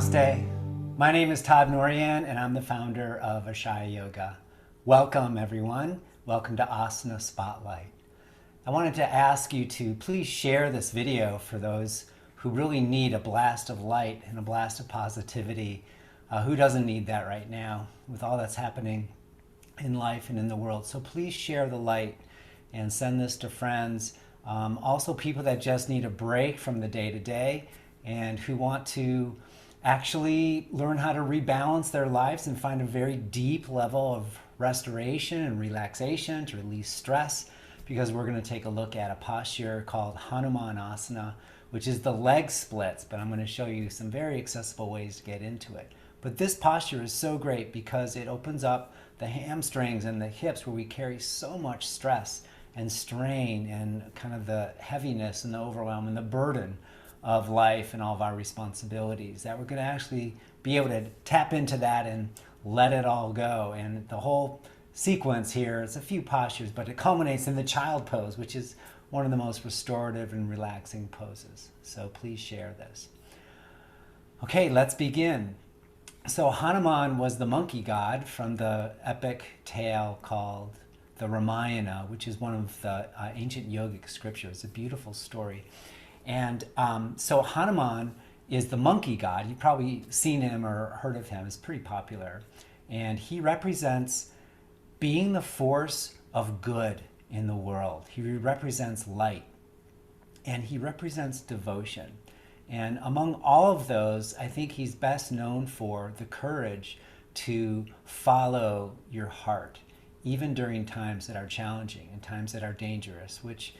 Namaste. My name is Todd and I'm the founder of Ashaya Yoga. Welcome, everyone. Welcome to Asana Spotlight. I wanted to ask you to please share this video for those who really need a blast of light and a blast of positivity. Who doesn't need that right now with all that's happening in life and in the world? So please share the light and send this to friends. Also people that just need a break from the day-to-day and who want to actually learn how to rebalance their lives and find a very deep level of restoration and relaxation to release stress, because we're going to take a look at a posture called Hanumanasana, which is the leg splits, but I'm going to show you some very accessible ways to get into it. But this posture is so great because it opens up the hamstrings and the hips where we carry so much stress and strain and kind of the heaviness and the overwhelm and the burden of life and all of our responsibilities, that we're going to actually be able to tap into that and let it all go. And the whole sequence here, it's a few postures, but it culminates in the child pose, which is one of the most restorative and relaxing poses. So please share this. Okay, let's begin. So Hanuman was the monkey god from the epic tale called the Ramayana, which is one of the ancient yogic scriptures. It's a beautiful story. And so Hanuman is the monkey god. You've probably seen him or heard of him. It's pretty popular. And he represents being the force of good in the world. He represents light. And he represents devotion. And among all of those, I think he's best known for the courage to follow your heart, even during times that are challenging and times that are dangerous, which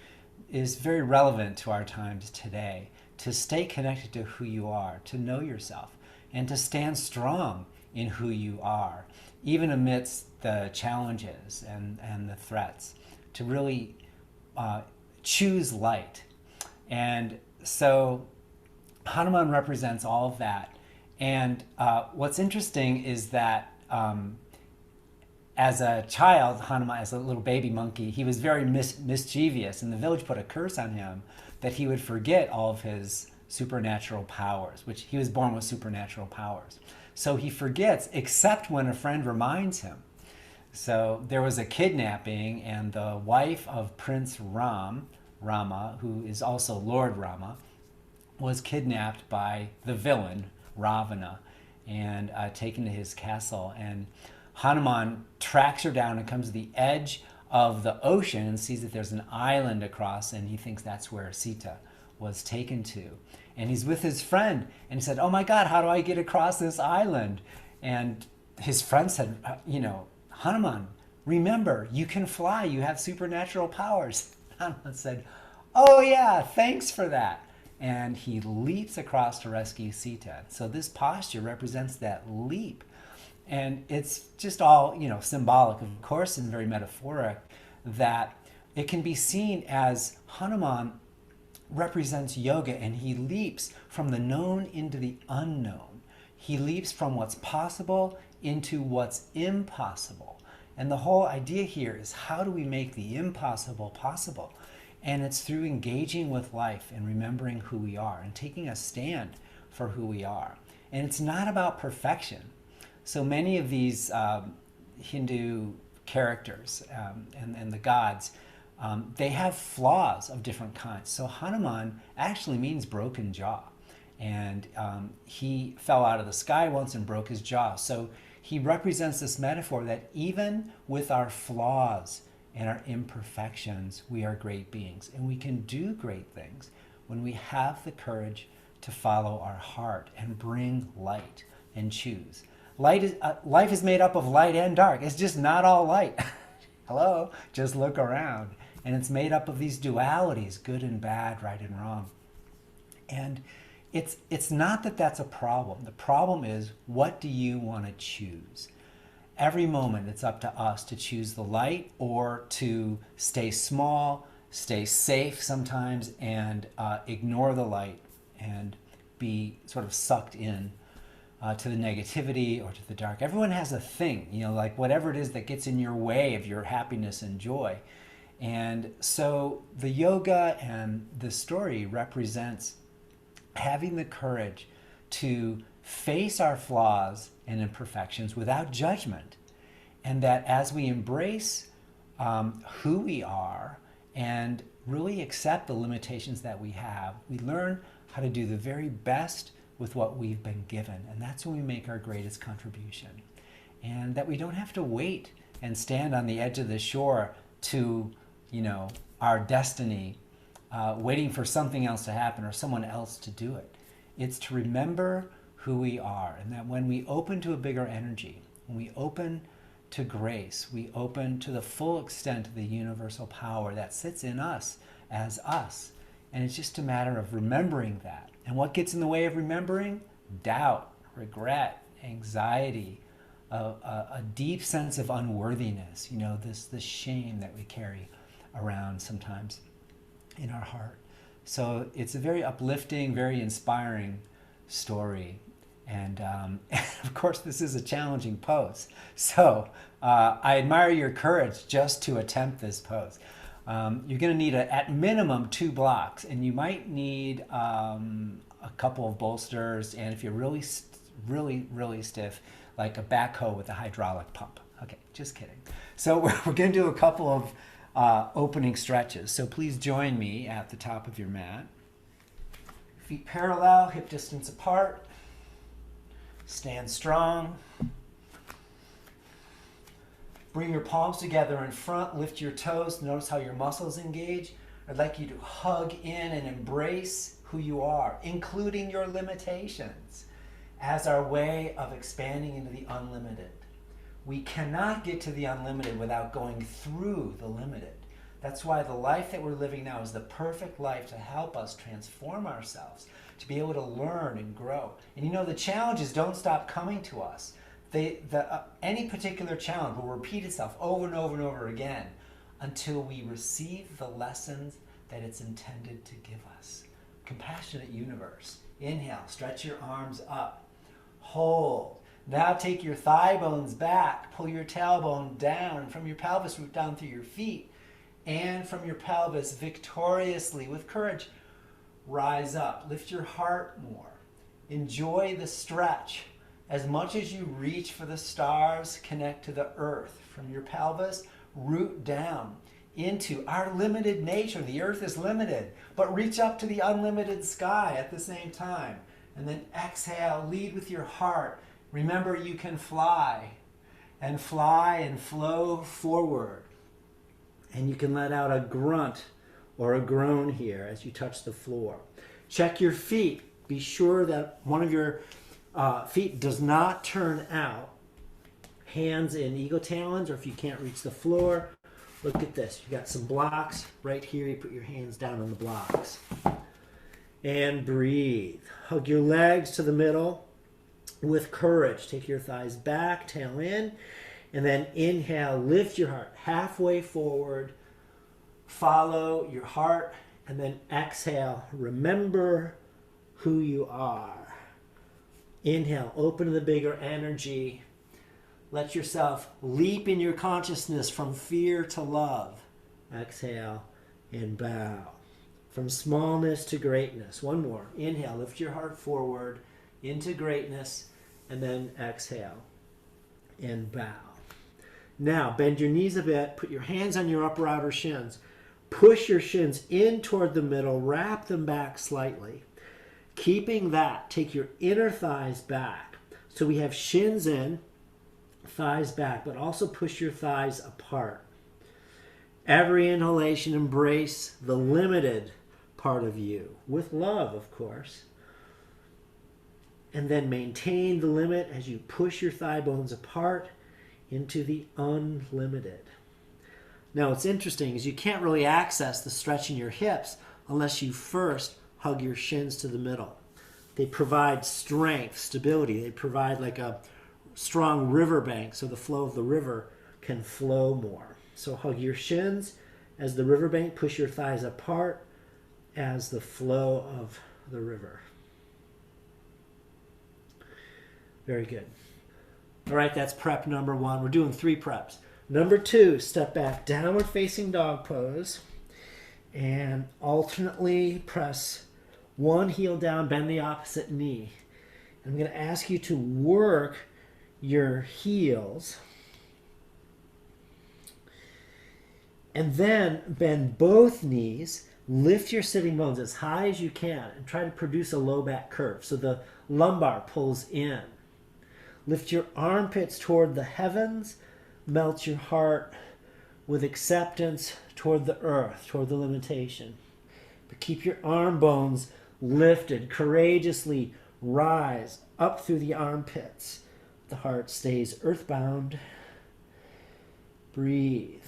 is very relevant to our times today, to stay connected to who you are, to know yourself, and to stand strong in who you are, even amidst the challenges and the threats, to really choose light. And so Hanuman represents all of that. And what's interesting is that as a child, Hanuman, as a little baby monkey, he was very mischievous, and the village put a curse on him that he would forget all of his supernatural powers, which he was born with supernatural powers. So he forgets, except when a friend reminds him. So there was a kidnapping, and the wife of Prince Rama, who is also Lord Rama, was kidnapped by the villain, Ravana, and taken to his castle. And Hanuman tracks her down and comes to the edge of the ocean and sees that there's an island across, and he thinks that's where Sita was taken to. And he's with his friend, and he said, "Oh my God, how do I get across this island?" And his friend said, "Hanuman, remember, you can fly, you have supernatural powers." Hanuman said, "Oh yeah, thanks for that." And he leaps across to rescue Sita. So this posture represents that leap. And it's just all, symbolic, of course, and very metaphoric, that it can be seen as Hanuman represents yoga, and he leaps from the known into the unknown. He leaps from what's possible into what's impossible. And the whole idea here is, how do we make the impossible possible? And it's through engaging with life and remembering who we are and taking a stand for who we are. And it's not about perfection. So many of these Hindu characters and the gods, they have flaws of different kinds. So Hanuman actually means broken jaw. And he fell out of the sky once and broke his jaw. So he represents this metaphor that even with our flaws and our imperfections, we are great beings. And we can do great things when we have the courage to follow our heart and bring light and choose. Life is made up of light and dark. It's just not all light. Hello? Just look around. And it's made up of these dualities, good and bad, right and wrong. And it's not that that's a problem. The problem is, what do you want to choose? Every moment it's up to us to choose the light or to stay small, stay safe sometimes, and ignore the light and be sort of sucked in to the negativity or to the dark. Everyone has a thing, like whatever it is that gets in your way of your happiness and joy. And so the yoga and the story represents having the courage to face our flaws and imperfections without judgment. And that as we embrace who we are and really accept the limitations that we have, we learn how to do the very best with what we've been given. And that's when we make our greatest contribution. And that we don't have to wait and stand on the edge of the shore to, our destiny, waiting for something else to happen or someone else to do it. It's to remember who we are, and that when we open to a bigger energy, when we open to grace, we open to the full extent of the universal power that sits in us as us. And it's just a matter of remembering that. And what gets in the way of remembering? Doubt, regret, anxiety, a deep sense of unworthiness, this shame that we carry around sometimes in our heart. So it's a very uplifting, very inspiring story. And of course, this is a challenging pose. So I admire your courage just to attempt this pose. You're going to need, at minimum, 2 blocks. And you might need a couple of bolsters. And if you're really, really stiff, like a backhoe with a hydraulic pump. Okay, just kidding. So we're going to do a couple of opening stretches. So please join me at the top of your mat. Feet parallel, hip distance apart. Stand strong. Bring your palms together in front. Lift your toes. Notice how your muscles engage. I'd like you to hug in and embrace who you are, including your limitations, as our way of expanding into the unlimited. We cannot get to the unlimited without going through the limited. That's why the life that we're living now is the perfect life to help us transform ourselves, to be able to learn and grow. And the challenges don't stop coming to us. Any particular challenge will repeat itself over and over and over again until we receive the lessons that it's intended to give us. Compassionate universe. Inhale, stretch your arms up. Hold. Now take your thigh bones back. Pull your tailbone down from your pelvis root down through your feet. And from your pelvis, victoriously, with courage, rise up. Lift your heart more. Enjoy the stretch. As much as you reach for the stars, connect to the earth. From your pelvis, root down into our limited nature. The earth is limited, but reach up to the unlimited sky at the same time. And then exhale, lead with your heart. Remember, you can fly and flow forward. And you can let out a grunt or a groan here as you touch the floor. Check your feet. Be sure that one of your feet does not turn out. Hands in eagle talons, or if you can't reach the floor, look at this. You got some blocks right here. You put your hands down on the blocks. And breathe. Hug your legs to the middle with courage. Take your thighs back, tail in. And then inhale, lift your heart halfway forward. Follow your heart. And then exhale, remember who you are. Inhale, open to the bigger energy. Let yourself leap in your consciousness from fear to love. Exhale and bow. From smallness to greatness. One more. Inhale, lift your heart forward into greatness, and then exhale and bow. Now, bend your knees a bit. Put your hands on your upper outer shins. Push your shins in toward the middle. Wrap them back slightly. Keeping that, take your inner thighs back. So we have shins in, thighs back, but also push your thighs apart. Every inhalation, embrace the limited part of you, with love, of course. And then maintain the limit as you push your thigh bones apart into the unlimited. Now, what's interesting is you can't really access the stretch in your hips unless you first hug your shins to the middle. They provide strength, stability. They provide like a strong riverbank so the flow of the river can flow more. So hug your shins as the riverbank, push your thighs apart as the flow of the river. Very good. All right, that's prep number 1. We're doing 3 preps. Number 2, step back, downward facing dog pose, and alternately press one heel down, bend the opposite knee. I'm going to ask you to work your heels. And then bend both knees. Lift your sitting bones as high as you can and try to produce a low back curve so the lumbar pulls in. Lift your armpits toward the heavens. Melt your heart with acceptance toward the earth, toward the limitation. But keep your arm bones lifted. Courageously rise up through the armpits. The heart stays earthbound. Breathe.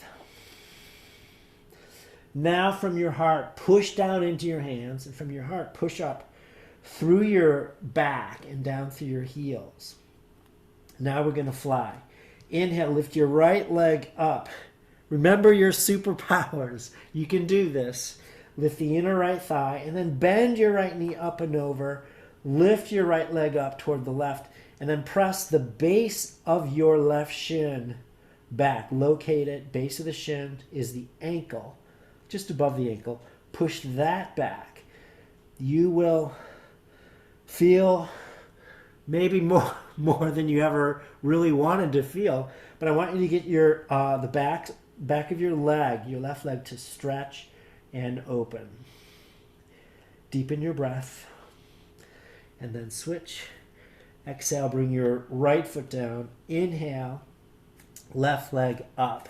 Now from your heart, push down into your hands, and from your heart, push up through your back and down through your heels. Now we're going to fly. Inhale, lift your right leg up. Remember your superpowers. You can do this. Lift the inner right thigh, and then bend your right knee up and over. Lift your right leg up toward the left, and then press the base of your left shin back. Locate it. Base of the shin is the ankle, just above the ankle. Push that back. You will feel maybe more than you ever really wanted to feel. But I want you to get your the back of your leg, your left leg, to stretch and open. Deepen your breath. And then switch. Exhale, bring your right foot down. Inhale, left leg up.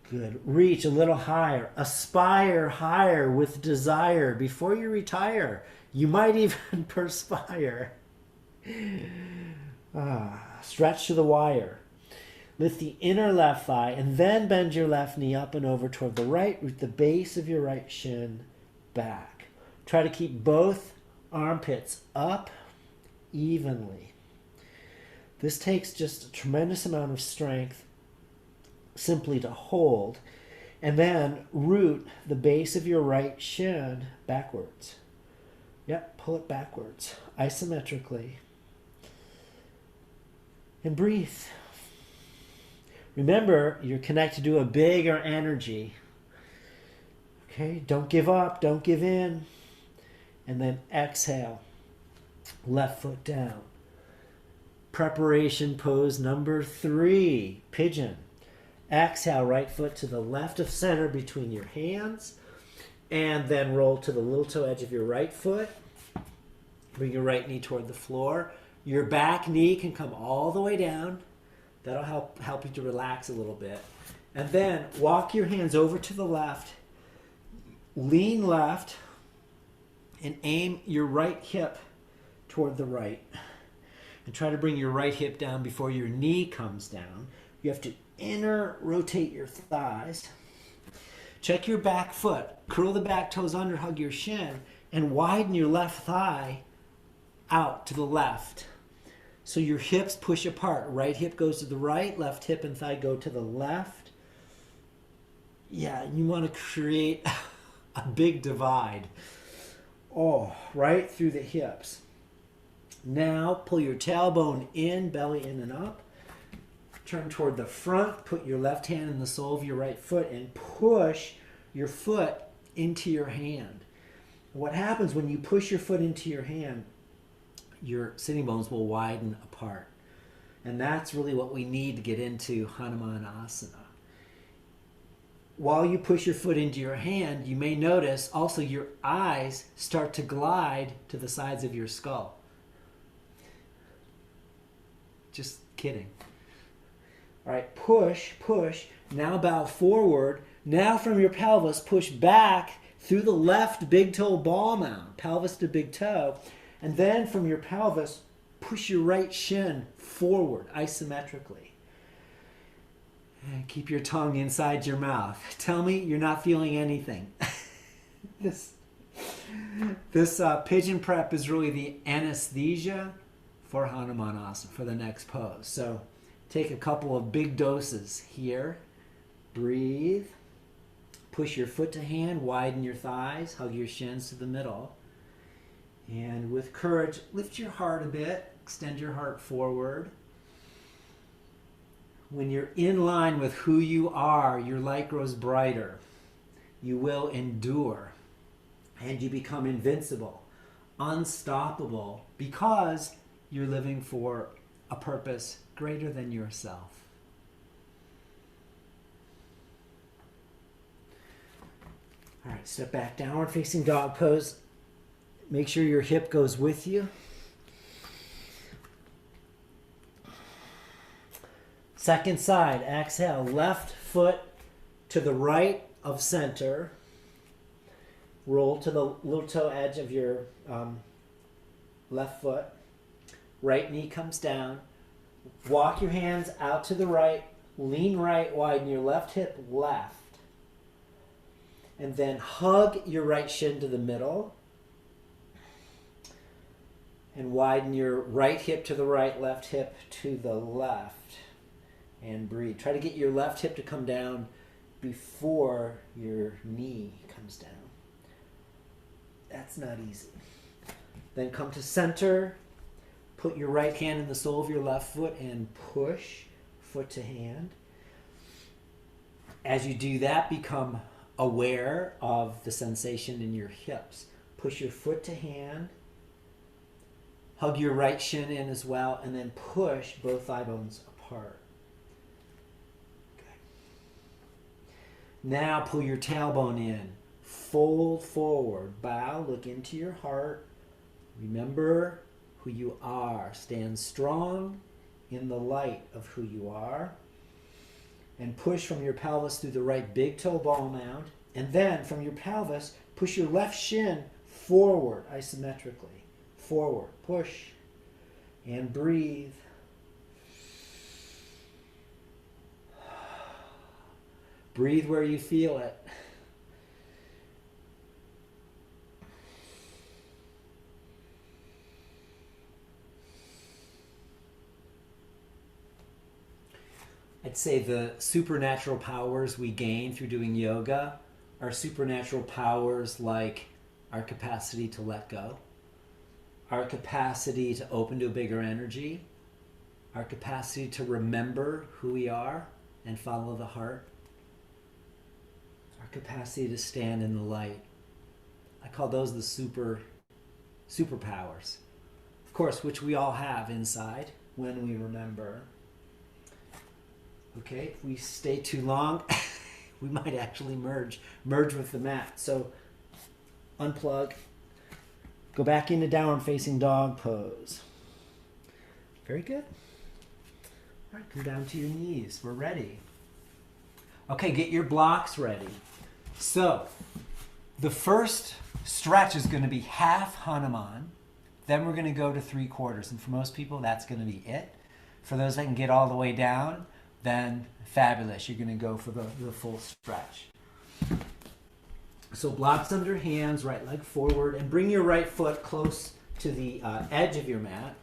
Good. Reach a little higher. Aspire higher with desire. Before you retire, you might even perspire. Stretch to the wire. Lift the inner left thigh and then bend your left knee up and over toward the right with the base of your right shin back. Try to keep both armpits up evenly. This takes just a tremendous amount of strength simply to hold, and then root the base of your right shin backwards. Yep, pull it backwards, isometrically. And breathe. Remember, you're connected to a bigger energy. Okay, don't give up, don't give in. And then exhale, left foot down. Preparation pose number 3, pigeon. Exhale, right foot to the left of center between your hands, and then roll to the little toe edge of your right foot. Bring your right knee toward the floor. Your back knee can come all the way down. That'll help you to relax a little bit. And then walk your hands over to the left, lean left, and aim your right hip toward the right. And try to bring your right hip down before your knee comes down. You have to inner rotate your thighs. Check your back foot. Curl the back toes under, hug your shin, and widen your left thigh out to the left. So your hips push apart. Right hip goes to the right, left hip and thigh go to the left. Yeah, you want to create a big divide. Oh, right through the hips. Now pull your tailbone in, belly in and up. Turn toward the front. Put your left hand in the sole of your right foot and push your foot into your hand. What happens when you push your foot into your hand, your sitting bones will widen apart. And that's really what we need to get into Hanumanasana. While you push your foot into your hand, you may notice also your eyes start to glide to the sides of your skull. Just kidding. All right, push, push. Now bow forward. Now from your pelvis, push back through the left big toe ball mound, pelvis to big toe. And then from your pelvis, push your right shin forward isometrically. And keep your tongue inside your mouth. Tell me you're not feeling anything. This pigeon prep is really the anesthesia for Hanumanasana, for the next pose. So take a couple of big doses here. Breathe. Push your foot to hand, widen your thighs, hug your shins to the middle. And with courage, lift your heart a bit, extend your heart forward. When you're in line with who you are, your light grows brighter. You will endure, and you become invincible, unstoppable because you're living for a purpose greater than yourself. All right, step back, downward facing dog pose. Make sure your hip goes with you. Second side, exhale, left foot to the right of center. Roll to the little toe edge of your left foot. Right knee comes down. Walk your hands out to the right. Lean right, widen your left hip left. And then hug your right shin to the middle. And widen your right hip to the right, left hip to the left. And breathe. Try to get your left hip to come down before your knee comes down. That's not easy. Then come to center. Put your right hand in the sole of your left foot and push foot to hand. As you do that, become aware of the sensation in your hips. Push your foot to hand. Hug your right shin in as well, and then push both thigh bones apart. Okay. Now pull your tailbone in. Fold forward. Bow. Look into your heart. Remember who you are. Stand strong in the light of who you are. And push from your pelvis through the right big toe ball mound. And then from your pelvis, push your left shin forward isometrically. Forward. Push. And breathe. Breathe where you feel it. I'd say the supernatural powers we gain through doing yoga are supernatural powers like our capacity to let go, our capacity to open to a bigger energy, our capacity to remember who we are and follow the heart, our capacity to stand in the light. I call those the superpowers, of course, which we all have inside when we remember. Okay, if we stay too long, we might actually merge with the mat. So unplug, go back into downward facing dog pose. Very good. All right, come down to your knees. We're ready. Okay, get your blocks ready. So the first stretch is going to be half Hanuman. Then we're going to go to 3/4. And for most people, that's going to be it. For those that can get all the way down, then fabulous. You're going to go for the full stretch. So blocks under hands, right leg forward, and bring your right foot close to the edge of your mat,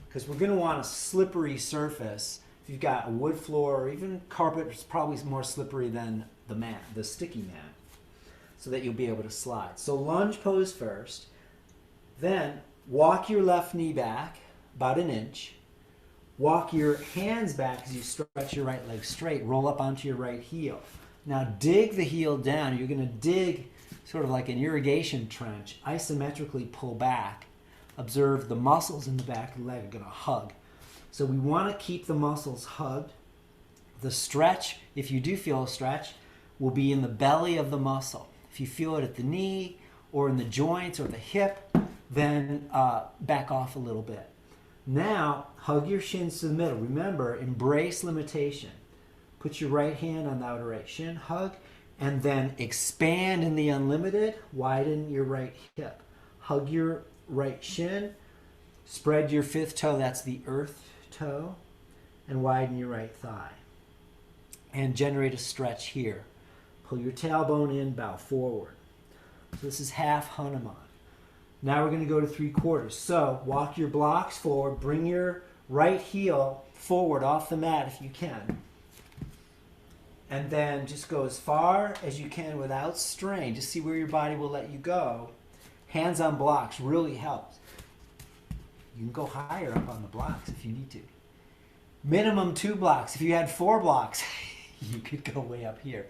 because we're going to want a slippery surface. If you've got a wood floor or even carpet, it's probably more slippery than the mat, the sticky mat, so that you'll be able to slide. So lunge pose first. Then walk your left knee back about an inch. Walk your hands back as you stretch your right leg straight. Roll up onto your right heel. Now dig the heel down. You're going to dig sort of like an irrigation trench. Isometrically pull back. Observe the muscles in the back of the leg are going to hug. So we want to keep the muscles hugged. The stretch, if you do feel a stretch, will be in the belly of the muscle. If you feel it at the knee or in the joints or the hip, then back off a little bit. Now, hug your shins to the middle. Remember, embrace limitation. Put your right hand on the outer right shin, hug, and then expand in the unlimited. Widen your right hip. Hug your right shin. Spread your fifth toe, that's the earth toe, and widen your right thigh. And generate a stretch here. Pull your tailbone in, bow forward. So this is half Hanuman. Now we're going to go to 3/4. So walk your blocks forward. Bring your right heel forward off the mat if you can. And then just go as far as you can without strain. Just see where your body will let you go. Hands on blocks really helps. You can go higher up on the blocks if you need to. Minimum 2 blocks. If you had 4 blocks, you could go way up here.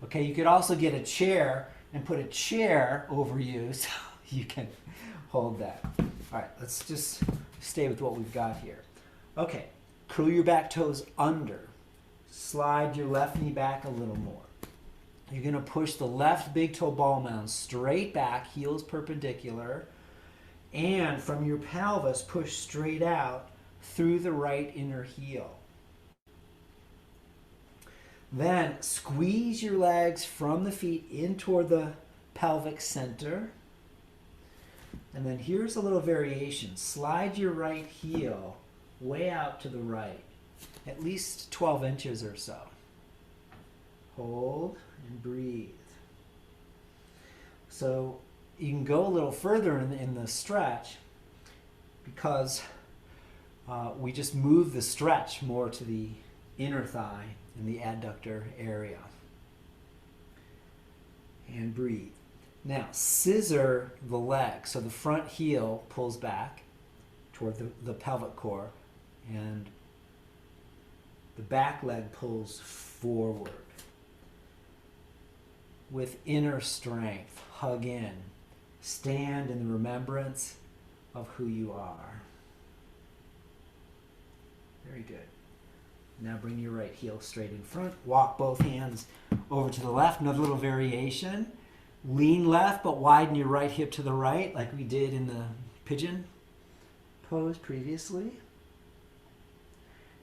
Okay, you could also get a chair and put a chair over you so you can Hold that. All right, let's just stay with what we've got here. Okay, curl your back toes under. Slide your left knee back a little more. You're going to push the left big toe ball mound straight back, heels perpendicular, and from your pelvis, push straight out through the right inner heel. Then squeeze your legs from the feet in toward the pelvic center. And then here's a little variation. Slide your right heel way out to the right, at least 12 inches or so. Hold and breathe. So you can go a little further in the stretch because we just move the stretch more to the inner thigh in the adductor area. And breathe. Now, scissor the leg. So the front heel pulls back toward the pelvic core, and the back leg pulls forward. With inner strength, hug in. Stand in the remembrance of who you are. Very good. Now bring your right heel straight in front. Walk both hands over to the left. Another little variation. Lean left, but widen your right hip to the right, like we did in the pigeon pose previously.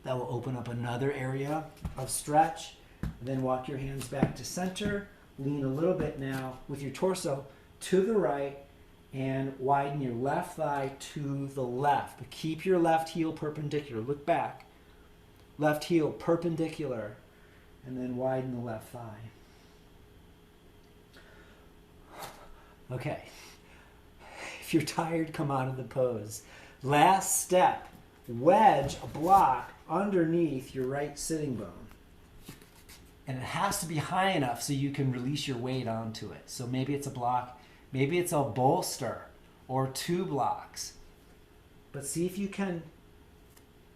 That will open up another area of stretch. Then walk your hands back to center. Lean a little bit now with your torso to the right and widen your left thigh to the left. But keep your left heel perpendicular. Look back. Left heel perpendicular, and then widen the left thigh. Okay. If you're tired, come out of the pose. Last step, wedge a block underneath your right sitting bone. And it has to be high enough so you can release your weight onto it. So maybe it's a block, maybe it's a bolster or 2 blocks. But see if you can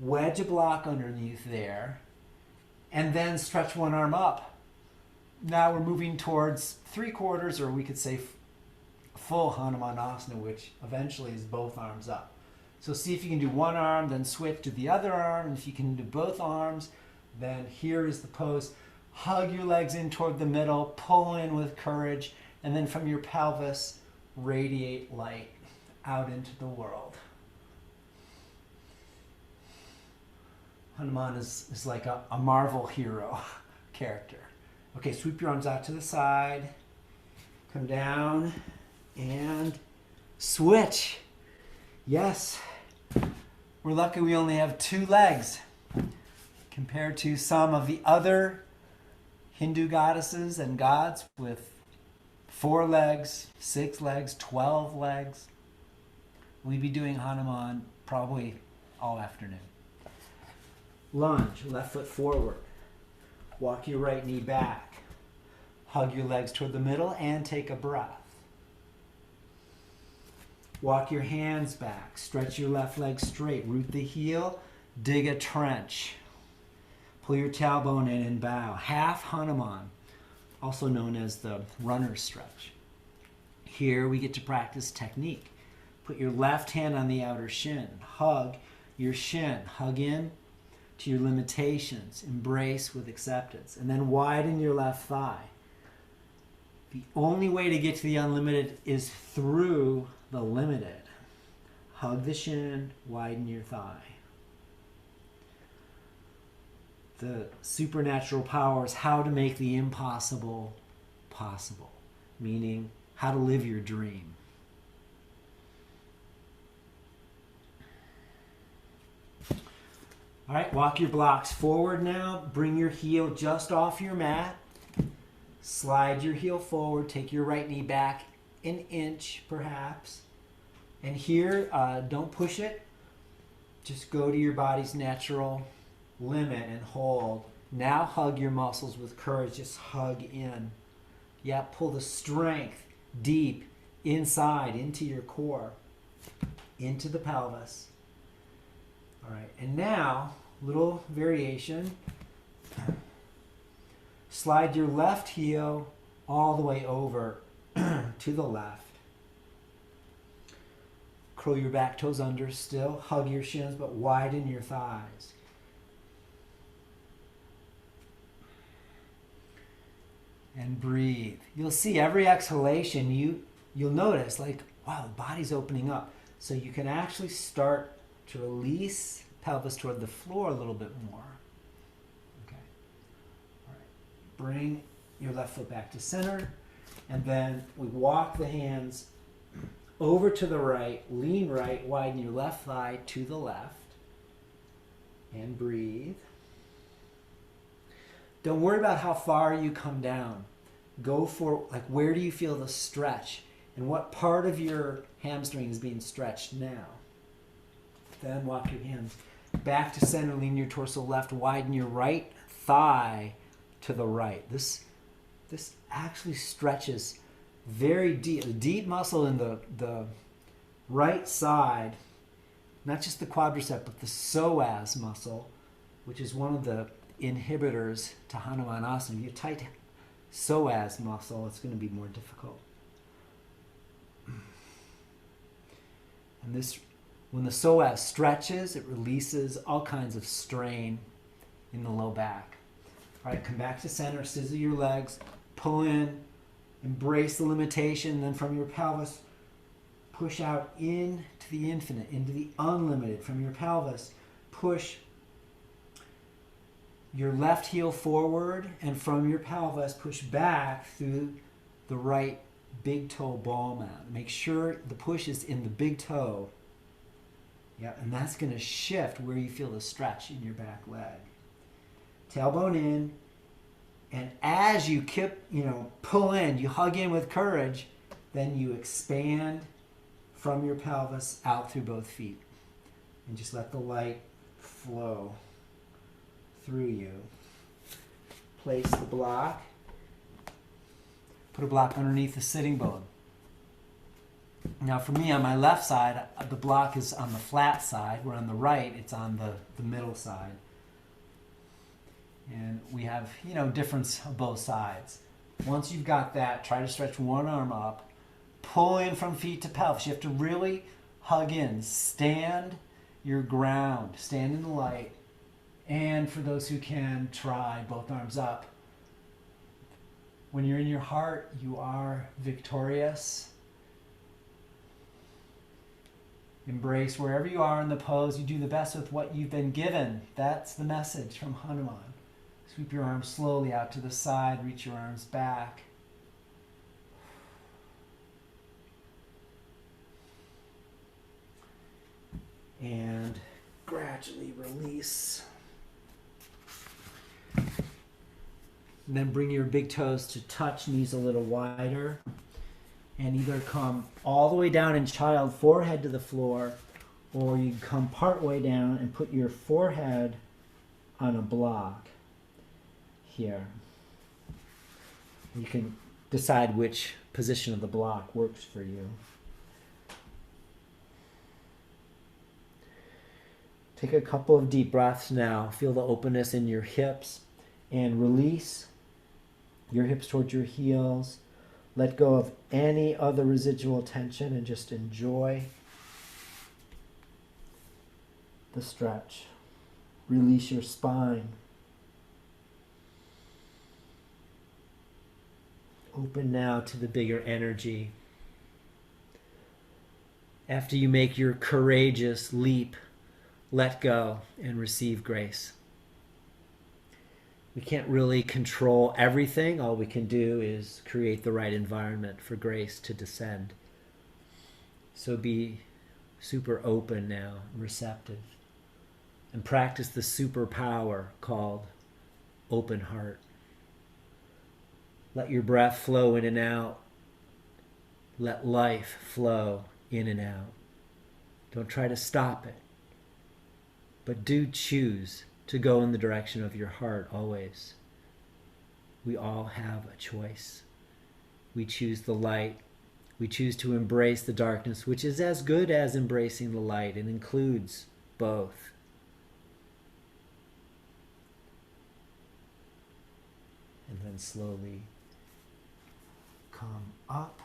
wedge a block underneath there and then stretch one arm up. Now we're moving towards 3/4, or we could say full Hanumanasana, which eventually is both arms up. So see if you can do one arm, then switch to the other arm. And if you can do both arms, then here is the pose. Hug your legs in toward the middle, pull in with courage, and then from your pelvis, radiate light out into the world. Hanuman is like a Marvel hero character. Okay, sweep your arms out to the side, come down, and switch. Yes, we're lucky we only have 2 legs compared to some of the other Hindu goddesses and gods with 4 legs, 6 legs, 12 legs. We'd be doing Hanuman probably all afternoon. Lunge, left foot forward. Walk your right knee back. Hug your legs toward the middle and take a breath. Walk your hands back. Stretch your left leg straight. Root the heel. Dig a trench. Pull your tailbone in and bow. Half Hanuman, also known as the runner's stretch. Here we get to practice technique. Put your left hand on the outer shin. Hug your shin. Hug in to your limitations. Embrace with acceptance. And then widen your left thigh. The only way to get to the unlimited is through the limited. Hug the shin, widen your thigh. The supernatural powers, how to make the impossible possible, meaning how to live your dream. All right, walk your blocks forward now. Bring your heel just off your mat. Slide your heel forward. Take your right knee back an inch, perhaps. And here, don't push it. Just go to your body's natural limit and hold. Now hug your muscles with courage. Just hug in. Yeah, pull the strength deep inside into your core, into the pelvis. All right, and now, little variation. Slide your left heel all the way over to the left. Curl your back toes under still. Hug your shins, but widen your thighs. And breathe. You'll see every exhalation, you'll notice like, wow, the body's opening up. So you can actually start to release pelvis toward the floor a little bit more. Okay. All right. Bring your left foot back to center. And then we walk the hands over to the right, lean right, widen your left thigh to the left. And breathe. Don't worry about how far you come down. Go for, like, where do you feel the stretch? And what part of your hamstring is being stretched now? Then walk your hands back to center, lean your torso left, widen your right thigh to the right. This actually stretches very deep. Deep muscle in the right side, not just the quadricep, but the psoas muscle, which is one of the inhibitors to Hanumanasana. If you tight psoas muscle, it's going to be more difficult. And this, when the psoas stretches, it releases all kinds of strain in the low back. All right, come back to center, scissor your legs, pull in, embrace the limitation, then from your pelvis, push out into the infinite, into the unlimited. From your pelvis, push your left heel forward, and from your pelvis, push back through the right big toe ball mat. Make sure the push is in the big toe. Yeah, and that's going to shift where you feel the stretch in your back leg. Tailbone in, and as you pull in, you hug in with courage, then you expand from your pelvis out through both feet. And just let the light flow through you. Place the block. Put a block underneath the sitting bone. Now for me, on my left side, the block is on the flat side, where on the right, it's on the middle side. And we have, difference of both sides. Once you've got that, try to stretch one arm up. Pull in from feet to pelvis. You have to really hug in. Stand your ground. Stand in the light. And for those who can, try both arms up. When you're in your heart, you are victorious. Embrace wherever you are in the pose. You do the best with what you've been given. That's the message from Hanuman. Sweep your arms slowly out to the side. Reach your arms back. And gradually release. And then bring your big toes to touch, knees a little wider. And either come all the way down in child, forehead to the floor, or you come part way down and put your forehead on a block here. You can decide which position of the block works for you. Take a couple of deep breaths now. Feel the openness in your hips and release your hips towards your heels. Let go of any other residual tension and just enjoy the stretch. Release your spine. Open now to the bigger energy. After you make your courageous leap, let go and receive grace. We can't really control everything. All we can do is create the right environment for grace to descend. So be super open now, receptive, and practice the superpower called open heart. Let your breath flow in and out. Let life flow in and out. Don't try to stop it, but do choose to go in the direction of your heart always. We all have a choice. We choose the light. We choose to embrace the darkness, which is as good as embracing the light and includes both. And then slowly come up.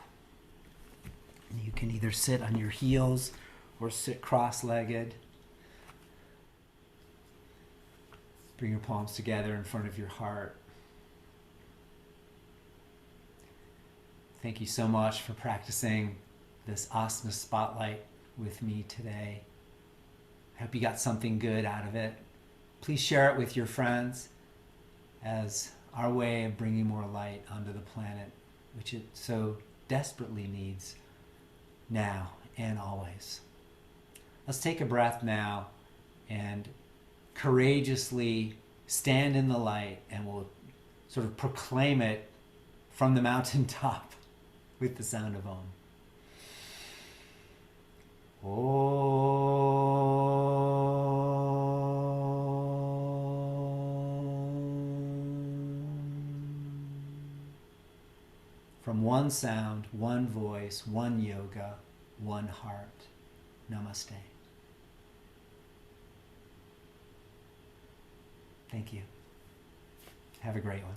And you can either sit on your heels or sit cross-legged. Bring your palms together in front of your heart. Thank you so much for practicing this asana spotlight with me today. I hope you got something good out of it. Please share it with your friends as our way of bringing more light onto the planet, which it so desperately needs now and always. Let's take a breath now and courageously stand in the light, and we'll sort of proclaim it from the mountaintop with the sound of Om. From one sound, one voice, one yoga, one heart. Namaste. Thank you. Have a great one.